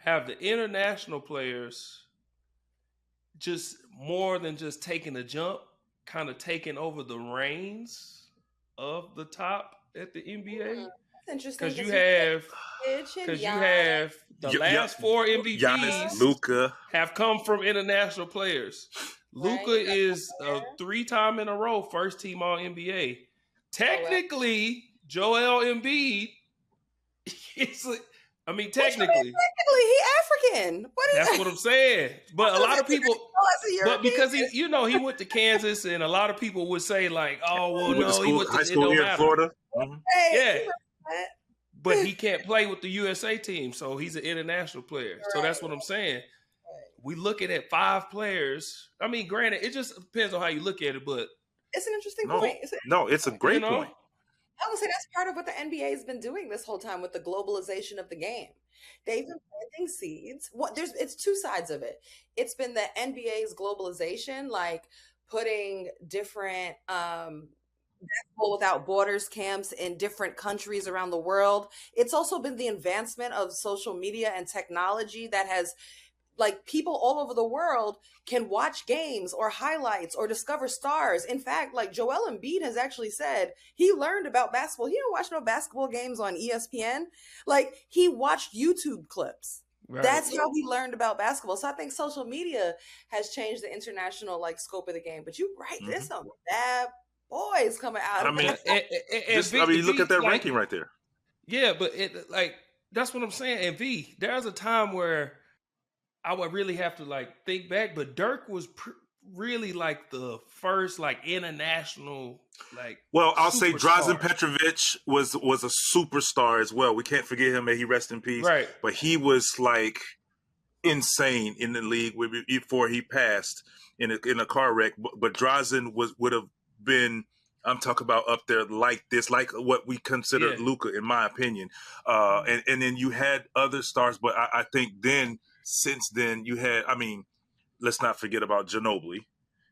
have the international players just more than just taking a jump, kind of taking over the reins of the top at the NBA? That's interesting Because you because have Giannis. the last four Giannis, MVPs Luka have come from international players. Right, Luka is a 3-time in a row first team All NBA. Technically, Joel Embiid is. I mean, technically, he African. that's what I'm saying. But a lot of people, but because European. he went to Kansas, and a lot of people would say like, "Oh, well, went to no, school, he went to high it school don't here in matter." Florida. Yeah, but he can't play with the USA team, so he's an international player. So that's what I'm saying. We looking at 5 players. I mean, granted, it just depends on how you look at it, but it's an interesting point. It's a great point. I would say that's part of what the NBA has been doing this whole time with the globalization of the game. They've been planting seeds. It's two sides of it. It's been the NBA's globalization, like putting different Basketball Without Borders camps in different countries around the world. It's also been the advancement of social media and technology that has, like, people all over the world can watch games or highlights or discover stars. In fact, like Joel Embiid has actually said he learned about basketball. He didn't watch no basketball games on ESPN. Like, he watched YouTube clips. Right. That's how he learned about basketball. So I think social media has changed the international like scope of the game. But you're right, there's some bad boys coming out. I mean, you look at that ranking right there. Yeah, but that's what I'm saying. And V, there's a time where I would really have to like think back, but Dirk was really like the first like international like. Well, I'll say Drazen Petrovic was a superstar as well. We can't forget him. May he rest in peace. Right. But he was like insane in the league before he passed in a car wreck. But Drazen would have been. I'm talking about up there like this, like what we consider Luka, in my opinion. And then you had other stars, but I think then. Since then, you had, I mean, let's not forget about Ginobili.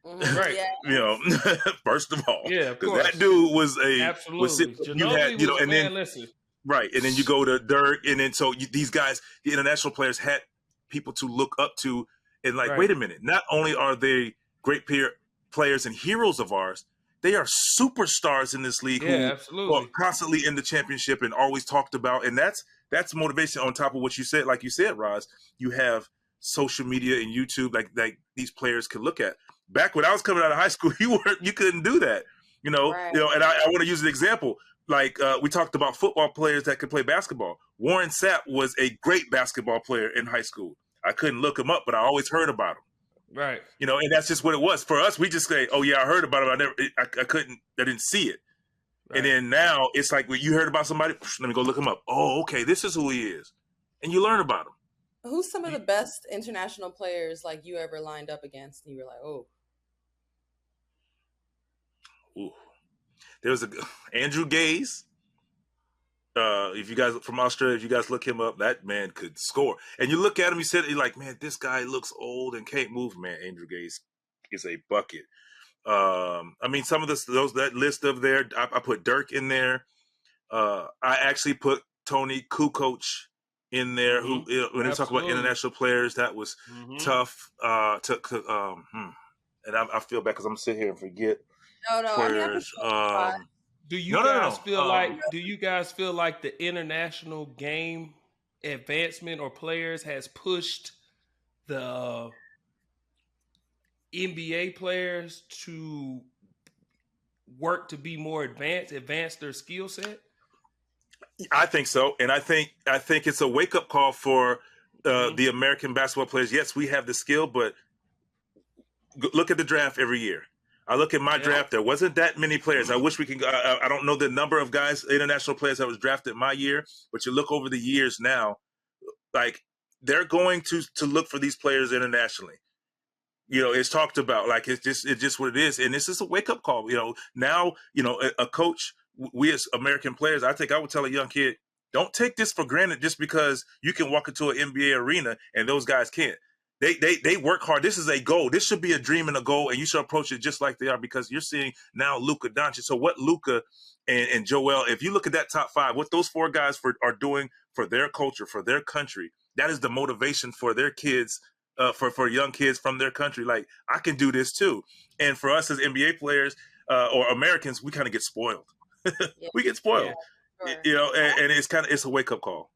Right. You know, first of all. Yeah, of course. That dude was absolutely. Right. And then you go to Dirk, and then so these guys, the international players, had people to look up to. And like, wait a minute, not only are they great players and heroes of ours, they are superstars in this league who are constantly in the championship and always talked about. And that's motivation on top of what you said. Like you said, Roz, you have social media and YouTube like these players can look at. Back when I was coming out of high school, you couldn't do that. You know, and I want to use an example. Like we talked about football players that could play basketball. Warren Sapp was a great basketball player in high school. I couldn't look him up, but I always heard about him. Right. You know, and that's just what it was for us. We just say, "Oh yeah, I heard about it. I didn't see it." Right. And then now it's like when you heard about somebody, let me go look him up. Oh, okay, this is who he is, and you learn about him. Who's some of the best international players like you ever lined up against? And you were like, oh, there was Andrew Gaze. If you guys from Australia, if you guys look him up, that man could score. And you look at him, you're like, man, this guy looks old and can't move. Man, Andrew Gaze is a bucket. I mean, some of that list of there, I put Dirk in there. I actually put Tony Kukoc in there, who when they talk about international players, that was tough. And I feel bad because I'm gonna sit here and forget players. Do you guys feel like? Do you guys feel like the international game advancement or players has pushed the NBA players to work to be more advance their skill set? I think so, and I think it's a wake up call for the American basketball players. Yes, we have the skill, but look at the draft every year. I look at my draft. There wasn't that many players. I wish we could. I don't know the number of guys, international players that was drafted my year, but you look over the years now, like they're going to look for these players internationally. You know, it's talked about like it's just what it is, and this is a wake up call. You know, now a coach. We as American players, I would tell a young kid, don't take this for granted just because you can walk into an NBA arena and those guys can't. They work hard. This is a goal. This should be a dream and a goal, and you should approach it just like they are because you're seeing now Luka Doncic. So what Luka and Joel, if you look at that top 5, what those 4 guys are doing for their culture, for their country, that is the motivation for their kids, for young kids from their country. Like, I can do this too. And for us as NBA players or Americans, we kind of get spoiled. Yeah, We get yeah, spoiled, sure. you know, and it's a wake up call.